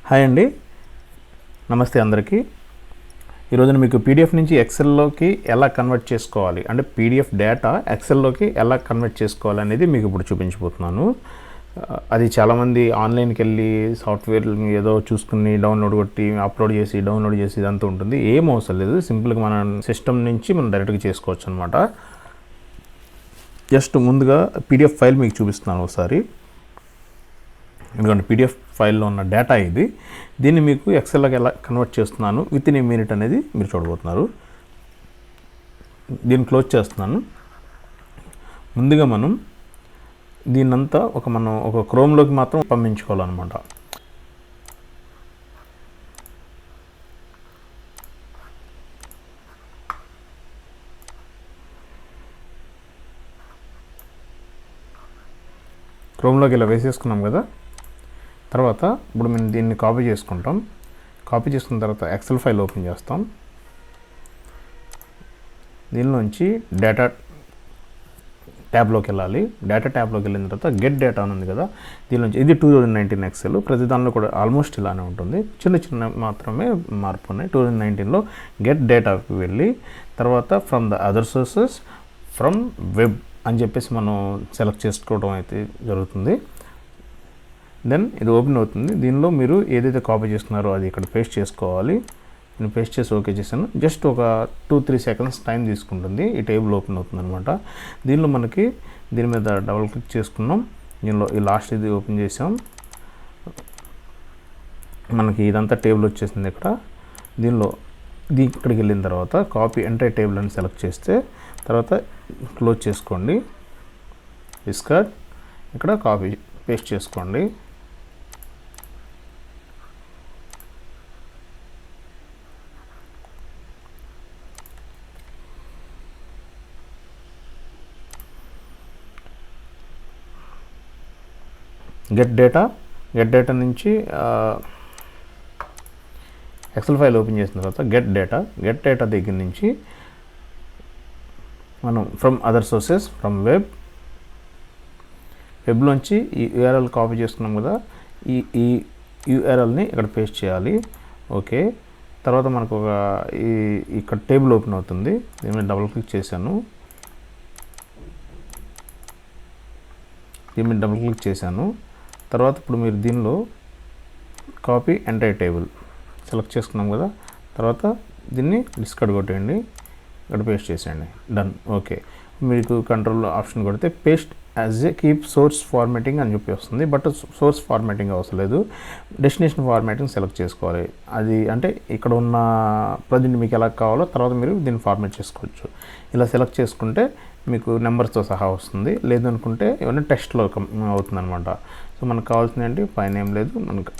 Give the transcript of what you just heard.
Hi అండి, నమస్తే అందరికీ. ఈరోజు మీకు పీడిఎఫ్ నుంచి ఎక్సెల్లోకి ఎలా కన్వర్ట్ చేసుకోవాలి, అంటే పీడిఎఫ్ డేటా ఎక్సెల్లోకి ఎలా కన్వర్ట్ చేసుకోవాలి అనేది మీకు ఇప్పుడు చూపించబోతున్నాను. అది చాలామంది ఆన్లైన్కి వెళ్ళి సాఫ్ట్వేర్ ఏదో చూసుకుని డౌన్లోడ్ కొట్టి అప్లోడ్ చేసి డౌన్లోడ్ చేసి ఇదంతా ఉంటుంది. ఏం అవసరం లేదు, సింపుల్గా మన సిస్టమ్ నుంచి మనం డైరెక్ట్గా చేసుకోవచ్చు అనమాట. జస్ట్ ముందుగా పీడిఎఫ్ ఫైల్ మీకు చూపిస్తున్నాను ఒకసారి. ఎందుకంటే పీడిఎఫ్ ఫైల్లో ఉన్న డేటా ఇది. దీన్ని మీకు ఎక్సెల్లోకి ఎలా కన్వర్ట్ చేస్తున్నాను విత్ ఇన్ ఏ మినిట్ అనేది మీరు చూడబోతున్నారు. దీన్ని క్లోజ్ చేస్తున్నాను. ముందుగా మనం దీన్నంతా ఒక క్రోమ్లోకి మాత్రం పంపించుకోవాలన్నమాట. క్రోమ్లోకి ఇలా వేసేసుకున్నాం కదా. తర్వాత ఇప్పుడు మేము దీన్ని కాపీ చేసుకుంటాం. కాపీ చేసుకున్న తర్వాత ఎక్సెల్ ఫైల్ ఓపెన్ చేస్తాం. దీనిలోంచి డేటా ట్యాబ్లోకి వెళ్ళాలి. డేటా ట్యాబ్లోకి వెళ్ళిన తర్వాత గెట్ డేటా అని ఉంది కదా, దీనిలోంచి ఇది 2019 ఎక్సెల్. ప్రతి దానిలో కూడా ఆల్మోస్ట్ ఇలానే ఉంటుంది, చిన్న చిన్న మాత్రమే మార్పు ఉన్నాయి. 2019లో గెట్ డేటాకి వెళ్ళి తర్వాత from the other sources from web అని చెప్పేసి మనం సెలెక్ట్ చేసుకోవడం అయితే జరుగుతుంది. దెన్ ఇది ఓపెన్ అవుతుంది. దీనిలో మీరు ఏదైతే కాపీ చేస్తున్నారో అది ఇక్కడ పేస్ట్ చేసుకోవాలి. నేను పేస్ట్ చేసి ఓకే చేశాను. జస్ట్ ఒక 2-3 సెకండ్స్ టైం తీసుకుంటుంది. ఈ టేబుల్ ఓపెన్ అవుతుంది అనమాట. దీనిలో మనకి దీని మీద డబుల్ క్లిక్ చేసుకున్నాం. దీనిలో ఈ లాస్ట్ ఇది ఓపెన్ చేసాం. మనకి ఇదంతా టేబుల్ వచ్చేసింది ఇక్కడ. దీనిలో ఇక్కడికి వెళ్ళిన తర్వాత కాపీ ఎంటైర్ టేబుల్ అని సెలెక్ట్ చేస్తే తర్వాత క్లోజ్ చేసుకోండి. డిస్కార్డ్, ఇక్కడ కాపీ పేస్ట్ చేసుకోండి. గెట్ డేటా నుంచి ఎక్సెల్ ఫైల్ ఓపెన్ చేసిన తర్వాత గెట్ డేటా దగ్గర నుంచి మనం ఫ్రమ్ అదర్ సోర్సెస్ ఫ్రమ్ వెబ్లోంచి ఈ యూఆర్ఎల్ కాపీ చేసుకున్నాం కదా, ఈ యూఆర్ఎల్ని ఇక్కడ పేస్ట్ చేయాలి. ఓకే, తర్వాత మనకు ఇక్కడ టేబుల్ ఓపెన్ అవుతుంది. దీని మీద డబుల్ క్లిక్ చేశాను. తర్వాత ఇప్పుడు మీరు దీనిలో కాపీ ఎంటైర్ టేబుల్ సెలెక్ట్ చేసుకున్నాం కదా, తర్వాత దీన్ని డిస్కార్డ్ కొట్టేయండి, ఇక్కడ పేస్ట్ చేసేయండి. డన్. ఓకే, మీకు కంట్రోల్ ఆప్షన్ కొడితే paste as a keep source formatting అని చెప్పి వస్తుంది. బట్ సోర్స్ ఫార్మాటింగ్ అవసరం లేదు, డెస్టినేషన్ ఫార్మాటింగ్ సెలెక్ట్ చేసుకోవాలి. అది అంటే ఇక్కడ ఉన్న ప్రజెంట్ మీకు ఎలా కావాలో తర్వాత మీరు దీన్ని ఫార్మాట్ చేసుకోవచ్చు. ఇలా సెలెక్ట్ చేసుకుంటే మీకు నెంబర్స్తో సహా వస్తుంది. లేదనుకుంటే ఏమైనా టెక్స్ట్లో అవుతుంది అనమాట. సో మనకు కావాల్సింది ఏంటి, పైన ఏం లేదు, మనకు